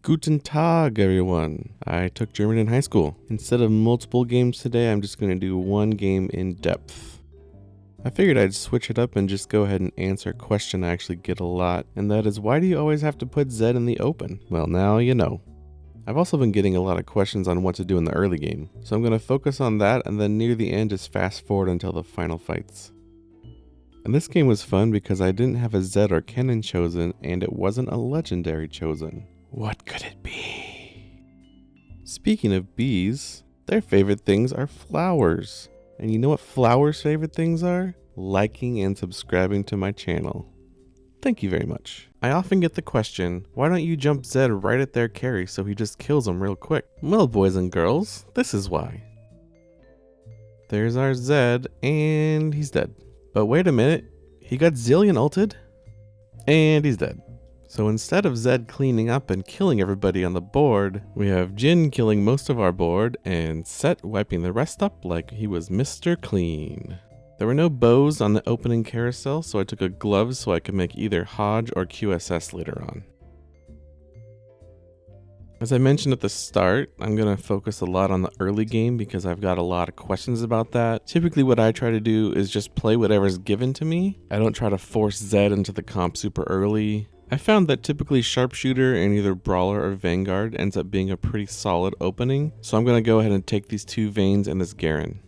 Guten Tag, everyone. I took German in high school. Instead of multiple games today, I'm just going to do one game in depth. I figured I'd switch it up and just go ahead and answer a question I actually get a lot, and that is, why do you always have to put Z in the open? Well, now you know. I've also been getting a lot of questions on what to do in the early game, so I'm going to focus on that and then near the end just fast forward until the final fights. And this game was fun because I didn't have a Z or cannon chosen, and it wasn't a legendary chosen. What could it be? Speaking of bees, their favorite things are flowers. And you know what flowers' favorite things are? Liking and subscribing to my channel. Thank you very much. I often get the question, why don't you jump Zed right at their carry so he just kills them real quick? Well, boys and girls, this is why. There's our Zed, and he's dead. But wait a minute, he got Zillion ulted, and he's dead. So instead of Zed cleaning up and killing everybody on the board, we have Jin killing most of our board and Set wiping the rest up like he was Mr. Clean. There were no bows on the opening carousel, so I took a glove so I could make either Hodge or QSS later on. As I mentioned at the start, I'm going to focus a lot on the early game because I've got a lot of questions about that. Typically what I try to do is just play whatever's given to me. I don't try to force Zed into the comp super early. I found that typically Sharpshooter and either Brawler or Vanguard ends up being a pretty solid opening, so I'm going to go ahead and take these two Vaynes and this Garen.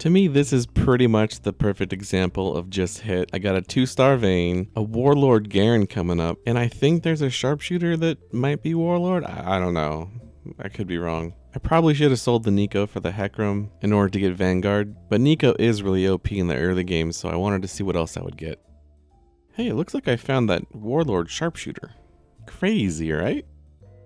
To me, this is pretty much the perfect example of just hit. I got a 2-star Vayne, a Warlord Garen coming up, and I think there's a Sharpshooter that might be Warlord? I don't know. I could be wrong. I probably should have sold the Nico for the Hecarim in order to get Vanguard, but Nico is really OP in the early game, so I wanted to see what else I would get. Hey, it looks like I found that Warlord Sharpshooter. Crazy, right?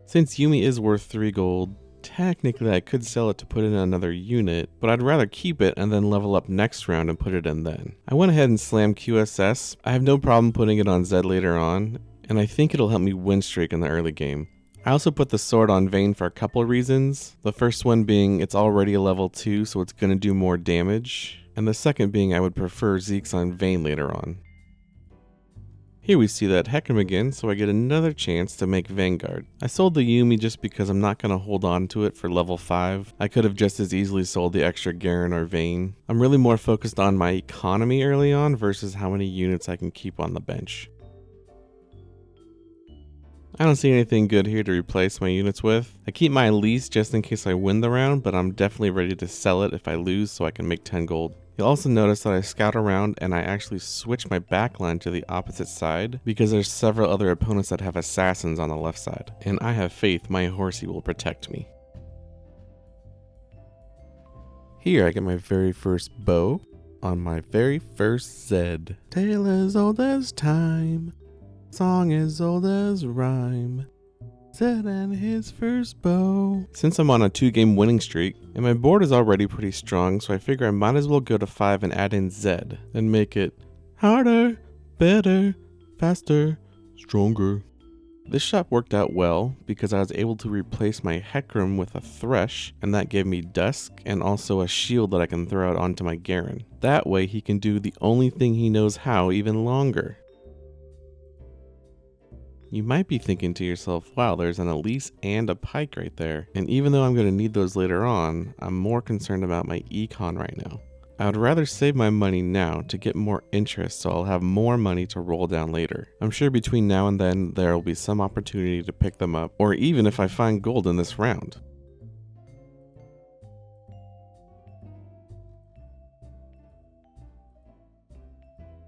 Since Yuumi is worth 3 gold, technically I could sell it to put in another unit, but I'd rather keep it and then level up next round and put it in then. I went ahead and slammed QSS. I have no problem putting it on Zed later on, and I think it'll help me win streak in the early game. I also put the sword on Vayne for a couple of reasons. The first one being it's already a level 2, so it's going to do more damage, and the second being I would prefer Zeke's on Vayne later on. Here we see that Hecarim again, so I get another chance to make Vanguard. I sold the Yuumi just because I'm not going to hold on to it for level 5. I could have just as easily sold the extra Garen or Vayne. I'm really more focused on my economy early on versus how many units I can keep on the bench. I don't see anything good here to replace my units with. I keep my Elise just in case I win the round, but I'm definitely ready to sell it if I lose so I can make 10 gold. You'll also notice that I scout around and I actually switch my backline to the opposite side because there's several other opponents that have assassins on the left side, and I have faith my horsey will protect me. Here I get my very first bow on my very first Zed. Tale as old as time, song as old as rhyme. Zed and his first bow. Since I'm on a 2-game winning streak, and my board is already pretty strong, so I figure I might as well go to 5 and add in Zed, and make it harder, better, faster, stronger. This shot worked out well, because I was able to replace my Hecarim with a Thresh, and that gave me Dusk, and also a shield that I can throw out onto my Garen. That way he can do the only thing he knows how even longer. You might be thinking to yourself, wow, there's an Elise and a Pike right there. And even though I'm going to need those later on, I'm more concerned about my econ right now. I would rather save my money now to get more interest so I'll have more money to roll down later. I'm sure between now and then there will be some opportunity to pick them up, or even if I find gold in this round.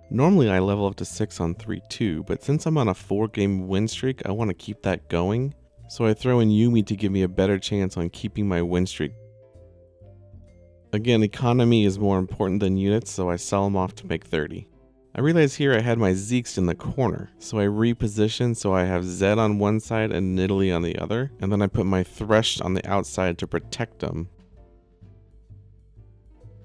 Normally I level up to 6 on 3-2, but since I'm on a 4-game win streak, I want to keep that going, so I throw in Yuumi to give me a better chance on keeping my win streak. Again, economy is more important than units, so I sell them off to make 30. I realize here I had my Zeeks in the corner, so I reposition so I have Zed on one side and Nidalee on the other, and then I put my Thresh on the outside to protect them.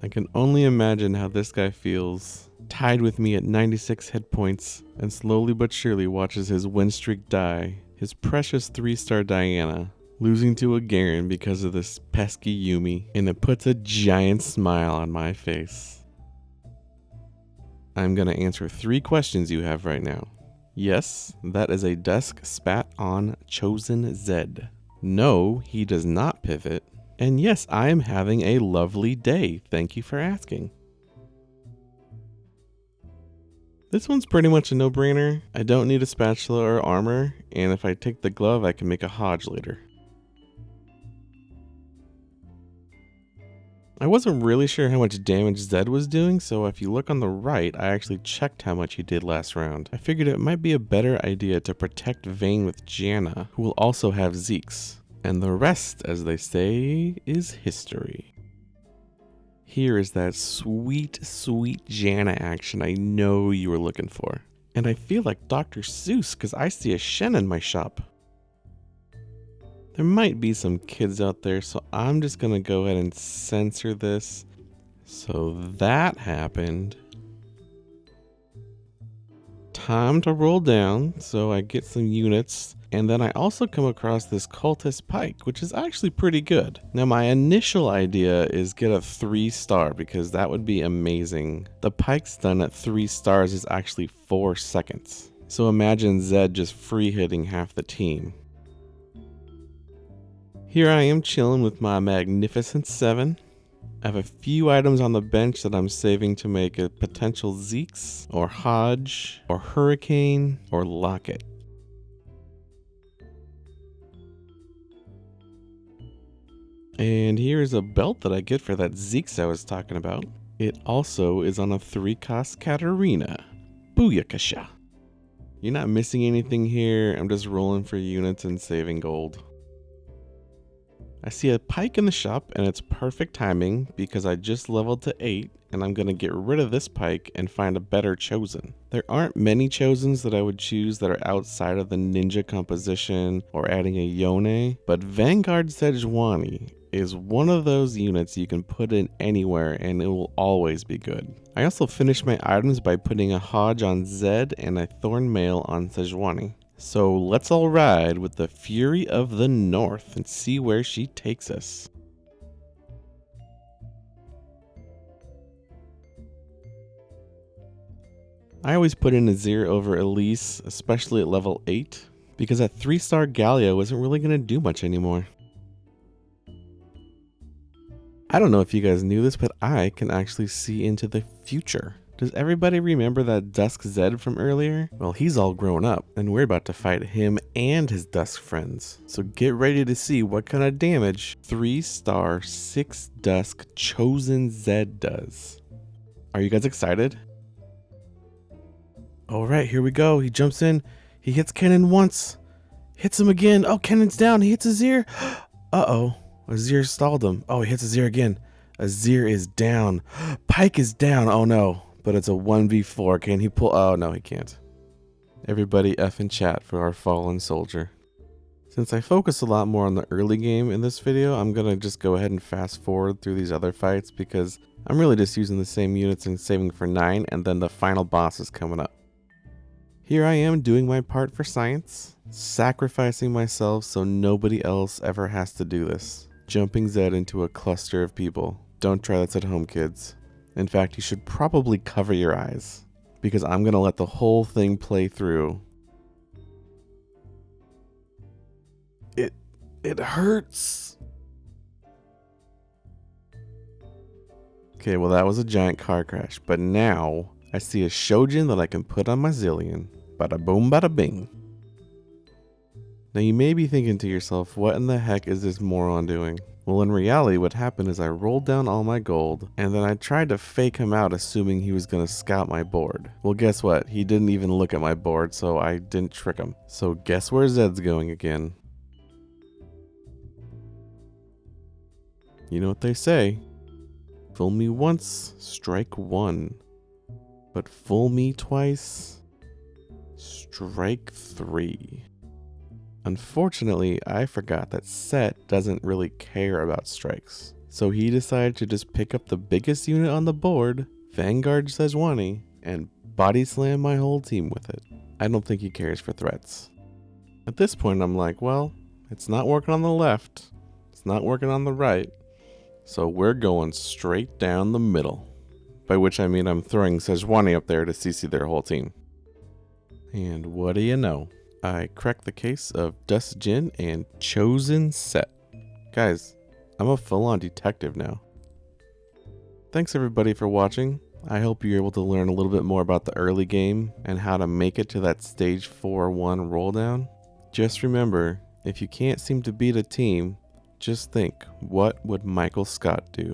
I can only imagine how this guy feels, tied with me at 96 hit points, and slowly but surely watches his win streak die, his precious 3-star Diana, losing to a Garen because of this pesky Yuumi, and it puts a giant smile on my face. I'm gonna answer 3 questions you have right now. Yes, that is a desk spat on Chosen Zed. No, he does not pivot. And yes, I am having a lovely day. Thank you for asking. This one's pretty much a no-brainer. I don't need a spatula or armor, and if I take the glove, I can make a Hodge later. I wasn't really sure how much damage Zed was doing, so if you look on the right, I actually checked how much he did last round. I figured it might be a better idea to protect Vayne with Janna, who will also have Zeke's. And the rest, as they say, is history. Here is that sweet, sweet Janna action I know you were looking for. And I feel like Dr. Seuss because I see a Shen in my shop. There might be some kids out there, so I'm just gonna go ahead and censor this. So that happened. Time to roll down, so I get some units. And then I also come across this cultist pike, which is actually pretty good. Now my initial idea is get a 3-star because that would be amazing. The pike stun at 3 stars is actually 4 seconds. So imagine Zed just free hitting half the team. Here I am chilling with my magnificent 7. I have a few items on the bench that I'm saving to make a potential Zeke's or Hodge or Hurricane or Locket. And here's a belt that I get for that Zeke's I was talking about. It also is on a 3-cost Katarina. Booyakasha. You're not missing anything here. I'm just rolling for units and saving gold. I see a pike in the shop and it's perfect timing because I just leveled to 8 and I'm going to get rid of this pike and find a better chosen. There aren't many chosens that I would choose that are outside of the ninja composition or adding a Yone, but Vanguard Sejuani is one of those units you can put in anywhere and it will always be good. I also finished my items by putting a Hodge on Zed and a Thorn Mail on Sejuani. So let's all ride with the Fury of the North and see where she takes us. I always put in Azir over Elise, especially at level 8, because that 3-star Galio isn't really going to do much anymore. I don't know if you guys knew this, but I can actually see into the future. Does everybody remember that Dusk Zed from earlier? Well, he's all grown up, and we're about to fight him and his Dusk friends. So get ready to see what kind of damage 3-star 6 Dusk Chosen Zed does. Are you guys excited? Alright, here we go. He jumps in. He hits Kennen once. Hits him again. Oh, Kennen's down. He hits Azir. Uh-oh. Azir stalled him. Oh, he hits Azir again. Azir is down. Pike is down. Oh, no. But it's a 1v4. Can he pull? Oh, no, he can't. Everybody F in chat for our fallen soldier. Since I focus a lot more on the early game in this video, I'm going to just go ahead and fast forward through these other fights because I'm really just using the same units and saving for 9, and then the final boss is coming up. Here I am doing my part for science, sacrificing myself so nobody else ever has to do this. Jumping Zed into a cluster of people. Don't try this at home, kids. In fact, you should probably cover your eyes, because I'm going to let the whole thing play through. It hurts. Okay, well that was a giant car crash, but now I see a Shojin that I can put on my Zillion. Bada boom, bada bing. Now you may be thinking to yourself, what in the heck is this moron doing? Well, in reality, what happened is I rolled down all my gold, and then I tried to fake him out assuming he was going to scout my board. Well, guess what? He didn't even look at my board, so I didn't trick him. So guess where Zed's going again? You know what they say. Fool me once, strike one. But fool me twice, strike 3. Unfortunately, I forgot that Set doesn't really care about strikes. So he decided to just pick up the biggest unit on the board, Vanguard Sejuani, and body slam my whole team with it. I don't think he cares for threats. At this point, I'm like, well, it's not working on the left. It's not working on the right. So we're going straight down the middle. By which I mean I'm throwing Sejuani up there to CC their whole team. And what do you know? I cracked the case of Dust Gin and Chosen Set. Guys, I'm a full-on detective now. Thanks everybody for watching. I hope you're able to learn a little bit more about the early game and how to make it to that stage 4-1 roll down. Just remember, if you can't seem to beat a team, just think, what would Michael Scott do?